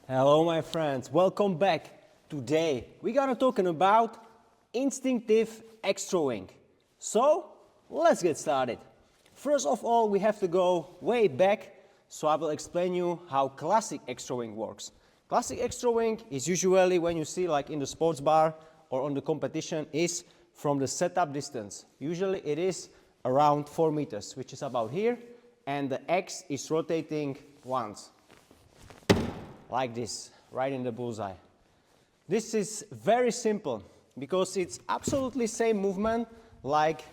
Hello my friends, welcome back. Today we're gonna talking about instinctive axe throwing. So let's get started. First of all, we have to go way back, so I will explain you how classic axe throwing works. Classic axe throwing is usually when you see like in the sports bar or on the competition is from the setup distance. Usually it is around 4 meters, which is about here, and the axe is rotating once. Like this, right in the bullseye. This is very simple because it's absolutely same movement like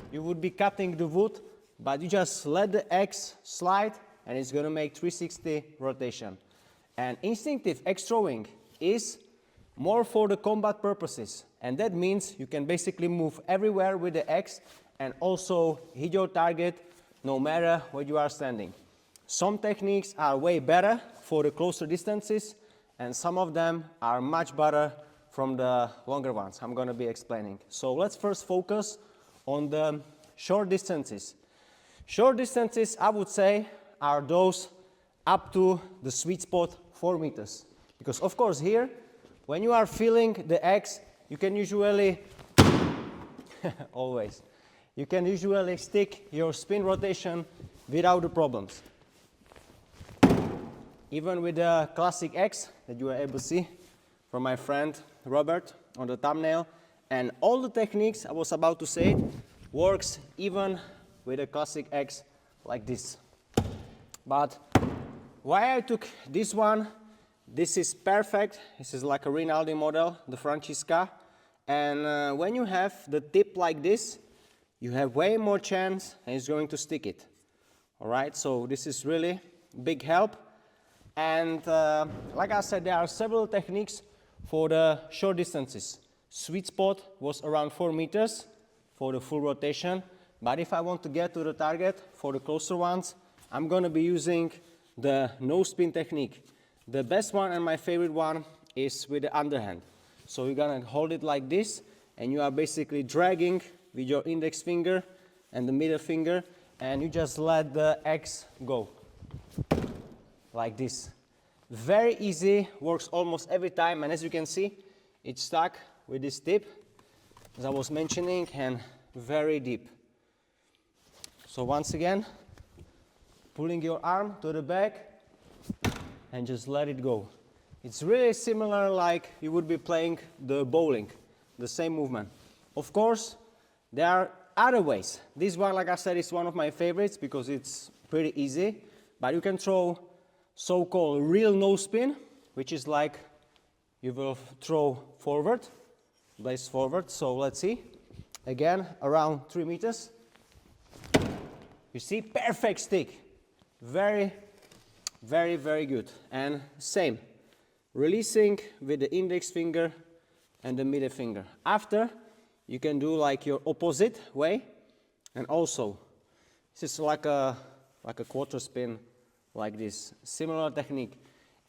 you would be cutting the wood, but you just let the axe slide and it's going to make 360 rotation. And instinctive axe throwing is more for the combat purposes, and that means you can basically move everywhere with the axe and also hit your target no matter where you are standing. Some techniques are way better for the closer distances, and some of them are much better from the longer ones I'm going to be explaining. So let's first focus on the short distances. Short distances, I would say, are those up to the sweet spot 4 meters. Because of course here, when you are feeling the axe, you can usually, always, you can usually stick your spin rotation without the problems. Even with the classic axe that you are able to see from my friend Robert on the thumbnail, and all the techniques I was about to say works even with a classic axe like this. But why I took this one, this is perfect. This is like a Rinaldi model, the Francisca, and when you have the tip like this, you have way more chance and it's going to stick it. Alright, so this is really big help. And like I said, there are several techniques for the short distances. Sweet spot was around 4 meters for the full rotation. But if I want to get to the target for the closer ones, I'm going to be using the no spin technique. The best one and my favorite one is with the underhand. So you're going to hold it like this, and you are basically dragging with your index finger and the middle finger, and you just let the axe go. Like this. Very easy, works almost every time, and as you can see, it's stuck with this tip, as I was mentioning, and very deep. So once again, pulling your arm to the back and just let it go. It's really similar like you would be playing the bowling, the same movement. Of course, there are other ways. This one, like I said, is one of my favorites because it's pretty easy, but you can throw so-called real no spin, which is like you will throw forward, blades forward. So let's see, again around 3 meters. You see, perfect stick, very good. And same, releasing with the index finger and the middle finger. After, you can do like your opposite way, and also this is like a quarter spin. Like this, similar technique,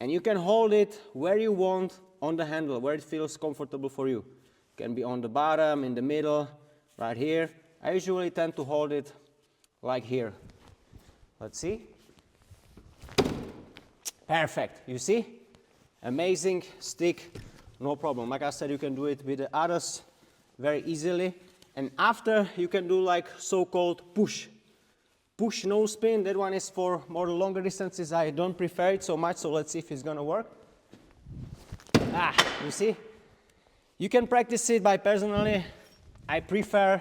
and you can hold it where you want on the handle, where it feels comfortable for you. It can be on the bottom, in the middle, right here. I usually tend to hold it like here. Let's see. Perfect, you see? Amazing stick, no problem. Like I said, you can do it with the others very easily, and after you can do like so-called push no spin. That one is for more longer distances. I don't prefer it so much, so let's see if it's gonna work. You see? You can practice it, but personally, I prefer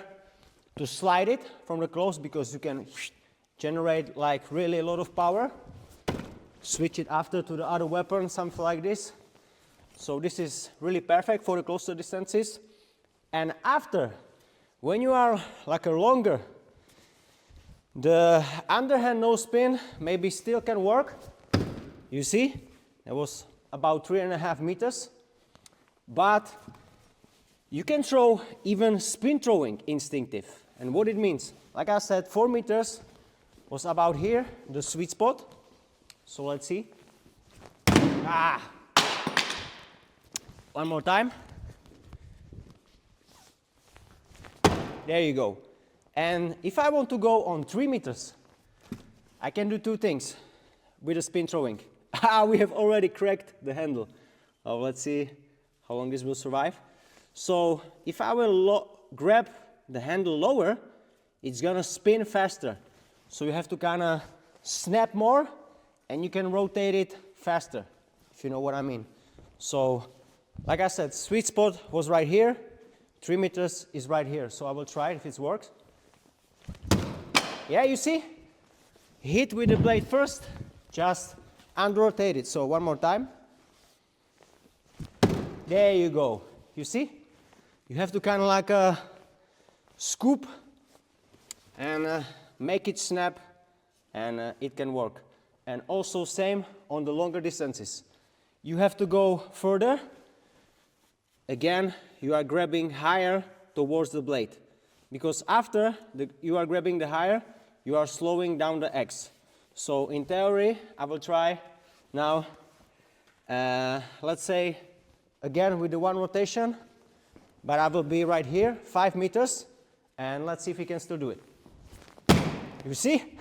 to slide it from the close because you can generate like really a lot of power. Switch it after to the other weapon, something like this. So this is really perfect for the closer distances. And after, when you are like a longer, the underhand no spin maybe still can work. You see, it was about 3.5 meters. But you can throw even spin throwing instinctive. And what it means, like I said, 4 meters was about here, the sweet spot. So let's see. One more time. There you go. And if I want to go on 3 meters, I can do two things with the spin throwing. We have already cracked the handle. Let's see how long this will survive. So if I will grab the handle lower, it's gonna spin faster. So you have to kind of snap more, and you can rotate it faster, if you know what I mean. So, like I said, sweet spot was right here. 3 meters is right here. So I will try it if it works. Yeah, you see? Hit with the blade first, just under-rotate it. So one more time. There you go. You see? You have to kind of like scoop and make it snap, and it can work. And also same on the longer distances. You have to go further. Again, you are grabbing higher towards the blade. Because after you are grabbing the higher, you are slowing down the X. So in theory, I will try now, let's say, again with the one rotation, but I will be right here, 5 meters, and let's see if we can still do it. You see?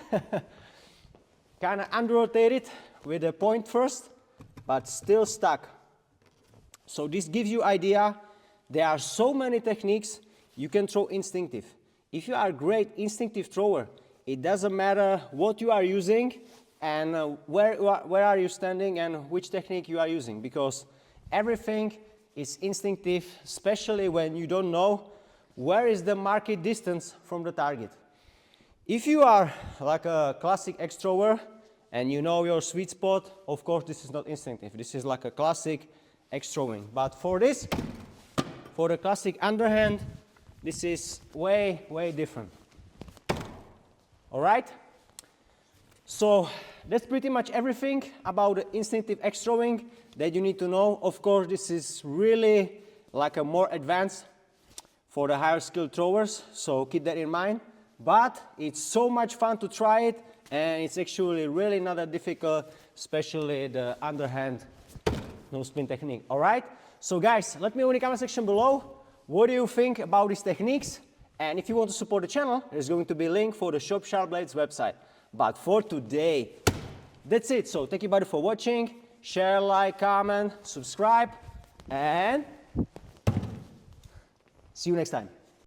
Kind of under-rotate it with the point first, but still stuck. So this gives you idea. There are so many techniques you can throw instinctive. If you are a great instinctive thrower, it doesn't matter what you are using and where are you standing and which technique you are using, because everything is instinctive, especially when you don't know where is the market distance from the target. If you are like a classic X thrower and you know your sweet spot, of course this is not instinctive. This is like a classic X throwing. But for this, for the classic underhand, this is way, way different. All right? So that's pretty much everything about the instinctive X throwing that you need to know. Of course, this is really like a more advanced for the higher skilled throwers, so keep that in mind. But it's so much fun to try it, and it's actually really not that difficult, especially the underhand no spin technique. All right? So guys, let me know in the comment section below, what do you think about these techniques? And if you want to support the channel, there's going to be a link for the Shop Sharp Blades website. But for today, that's it. So thank you buddy for watching. Share, like, comment, subscribe, and see you next time.